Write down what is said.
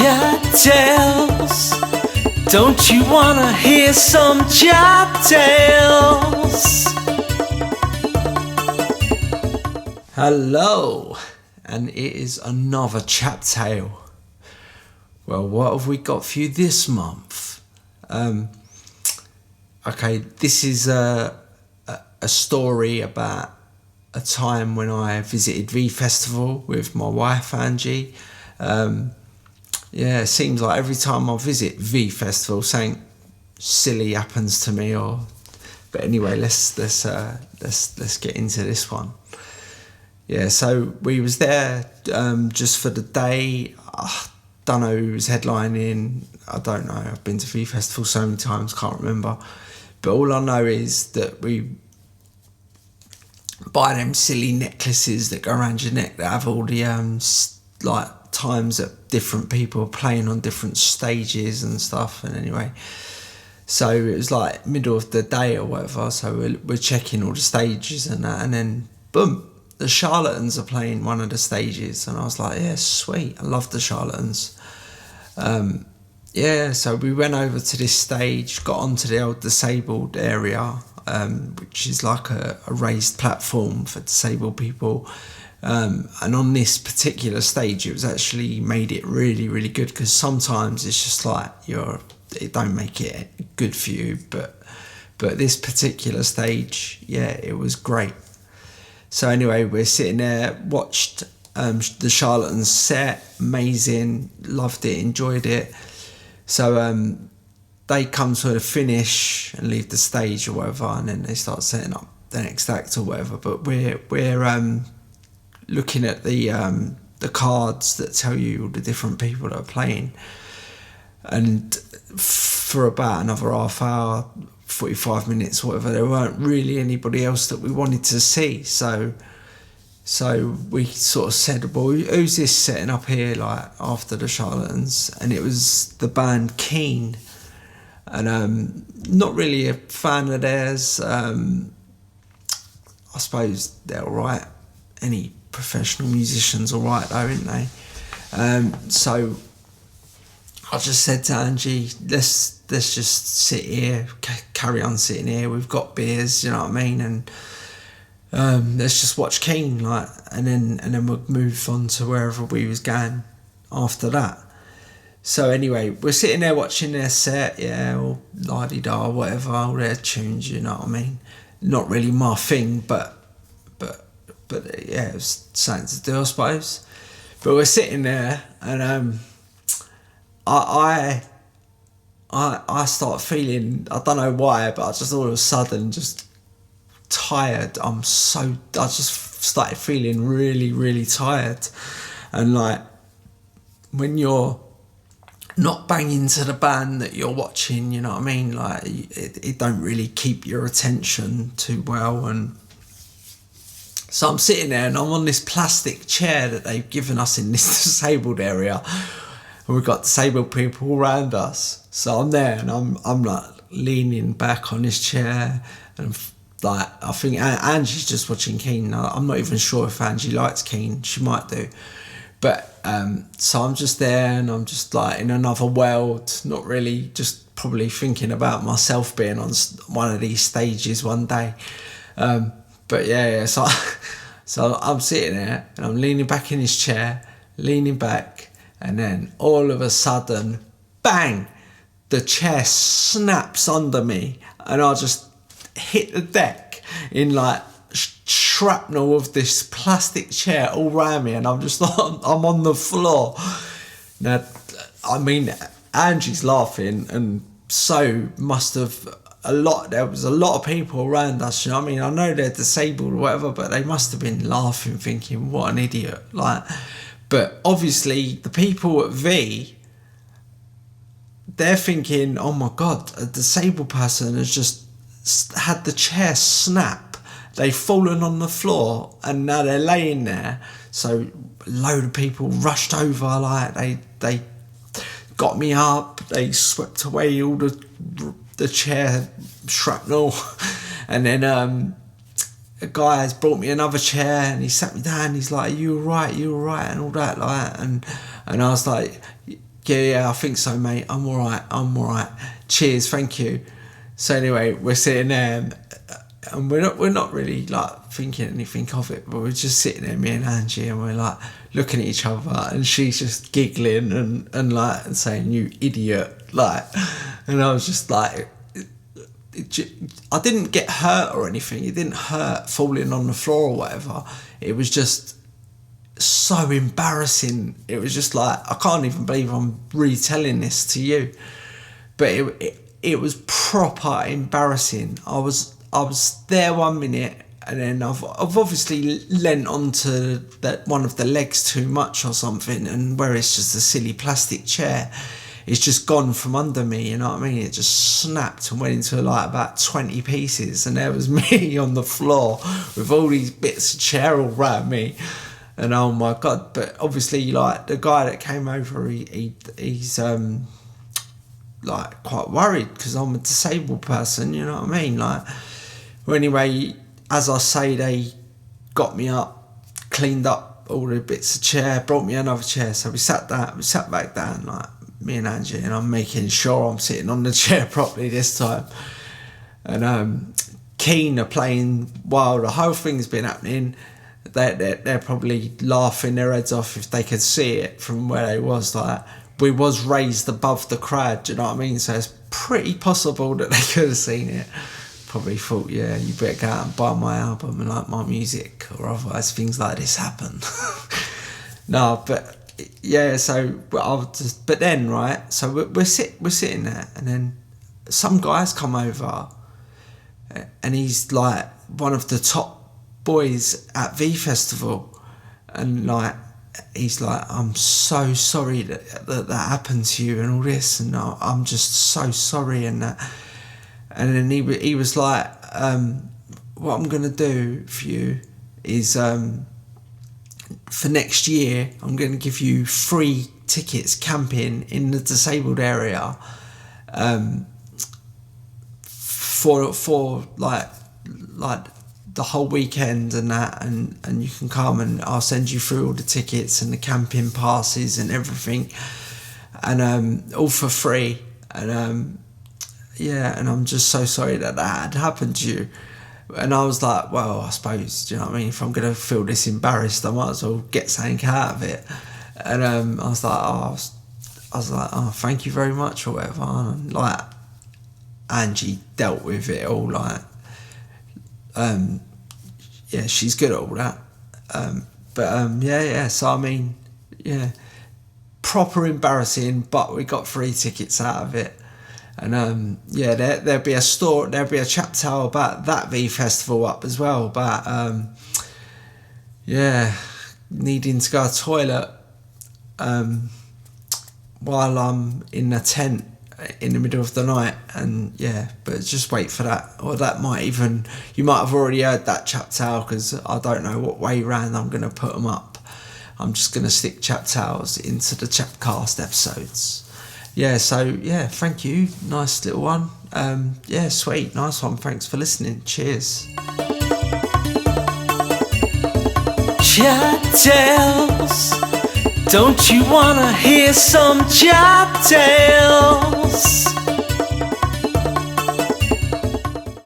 Chat Tales. Don't you wanna hear some Chap Tales? Hello, and it is another Chap Tale. Well, what have we got for you this month? Okay, this is a story about a time when I visited V Festival with my wife Angie. It seems like every time I visit V Festival, something silly happens to me. But anyway, let's get into this one. Yeah, so we was there just for the day. I don't know who was headlining. I don't know. I've been to V Festival so many times, can't remember. But all I know is that we buy them silly necklaces that go around your neck that have all the times that different people are playing on different stages and stuff. And anyway, so it was like middle of the day or whatever, so we're checking all the stages and that, and then boom, the Charlatans are playing one of the stages, and I was like, yeah, sweet, I love the Charlatans. So we went over to this stage, got onto the old disabled area, which is like a raised platform for disabled people. And on this particular stage, it was actually made it really, really good, because sometimes it's just like it don't make it good for you, but this particular stage, yeah, it was great. So anyway, we're sitting there, watched the Charlatans set, amazing, loved it, enjoyed it. So they come to the finish and leave the stage or whatever, and then they start setting up the next act or whatever. But we're looking at the cards that tell you all the different people that are playing, and for about another half hour, 45 minutes, whatever, there weren't really anybody else that we wanted to see. So we sort of said, well, who's this setting up here, like, after the Charlatans? And it was the band Keane. And not really a fan of theirs. I suppose they're all right. Any professional musicians all right though, aren't they? So I just said to Angie, let's just sit here, carry on sitting here. We've got beers, you know what I mean, and let's just watch Keane, like, and then we'll move on to wherever we was going after that. So anyway, we're sitting there watching their set, yeah, all la-di-da, whatever, all their tunes, you know what I mean. Not really my thing, but yeah, it was something to do, I suppose. But we're sitting there, and I start feeling, I don't know why, but I just all of a sudden just tired. I just started feeling really, really tired. And like, when you're not banging to the band that you're watching, you know what I mean, like, it don't really keep your attention too well. And so I'm sitting there, and I'm on this plastic chair that they've given us in this disabled area, and we've got disabled people all around us. So I'm there, and I'm like leaning back on this chair, and like, I think Angie's just watching Keane. I'm not even sure if Angie likes Keane. She might do. But so I'm just there, and I'm just like in another world, not really, just probably thinking about myself being on one of these stages one day. But yeah, so I'm sitting there, and I'm leaning back in his chair, leaning back, and then all of a sudden, bang, the chair snaps under me, and I just hit the deck in like shrapnel of this plastic chair all around me, and I'm on the floor. Now, I mean, Angie's laughing, and so there was a lot of people around us, you know what I mean? I know they're disabled or whatever, but they must have been laughing, thinking, what an idiot. Like, but obviously the people at V, they're thinking, oh my God, a disabled person has just had the chair snap. They've fallen on the floor, and now they're laying there. So a load of people rushed over, like, they got me up, they swept away all the chair shrapnel, and then a guy has brought me another chair, and he sat me down. He's like, you all right, and all that, like, and I was like, I think so, mate. I'm all right. Cheers, thank you. So anyway, we're sitting there, and we're not really like thinking anything of it, but we're just sitting there, me and Angie, and we're like looking at each other, and she's just giggling and like and saying, "You idiot," like, and I was just like, I didn't get hurt or anything. It didn't hurt falling on the floor or whatever. It was just so embarrassing. It was just like, I can't even believe I'm retelling this to you, but it was proper embarrassing. I was there 1 minute, and then I've obviously leant onto that one of the legs too much or something, and where it's just a silly plastic chair, it's just gone from under me, you know what I mean? It just snapped and went into like about 20 pieces, and there was me on the floor with all these bits of chair all around me. And oh my God, but obviously like the guy that came over, he's like quite worried because I'm a disabled person, you know what I mean? Like, well, anyway, as I say, they got me up, cleaned up all the bits of chair, brought me another chair. So we sat back down, like me and Angie, and I'm making sure I'm sitting on the chair properly this time. And Keane are playing while the whole thing's been happening. They're probably laughing their heads off if they could see it from where they was. Like, we was raised above the crowd, do you know what I mean? So it's pretty possible that they could have seen it. Probably thought, yeah, you better go out and buy my album and like my music, or otherwise things like this happen. No, but yeah, so but then, right, so we're sitting there, and then some guys come over, and he's like one of the top boys at V Festival, and like he's like, I'm so sorry that happened to you and all this, and I'm just so sorry, and that. And then he was like, what I'm gonna do for you is for next year I'm gonna give you free tickets camping in the disabled area, for like the whole weekend and that, and you can come, and I'll send you through all the tickets and the camping passes and everything, and all for free. And yeah, and I'm just so sorry that had happened to you. And I was like, well, I suppose, do you know what I mean? If I'm gonna feel this embarrassed, I might as well get something out of it. And I was like, oh, thank you very much or whatever. And like, Angie dealt with it all, like, yeah, she's good at all that. Yeah. So I mean, yeah, proper embarrassing, but we got free tickets out of it. And yeah, there'll be a CHAP tale about that V Festival up as well, about yeah, needing to go to the toilet while I'm in a tent in the middle of the night. And yeah, but just wait for that, or that you might have already heard that CHAP tale, because I don't know what way round I'm going to put them up. I'm just going to stick CHAP tales into the Chapcast episodes. Yeah, so yeah, thank you, nice little one. Yeah, sweet, nice one, thanks for listening, cheers. CHAP Tales, don't you wanna hear some CHAP Tales?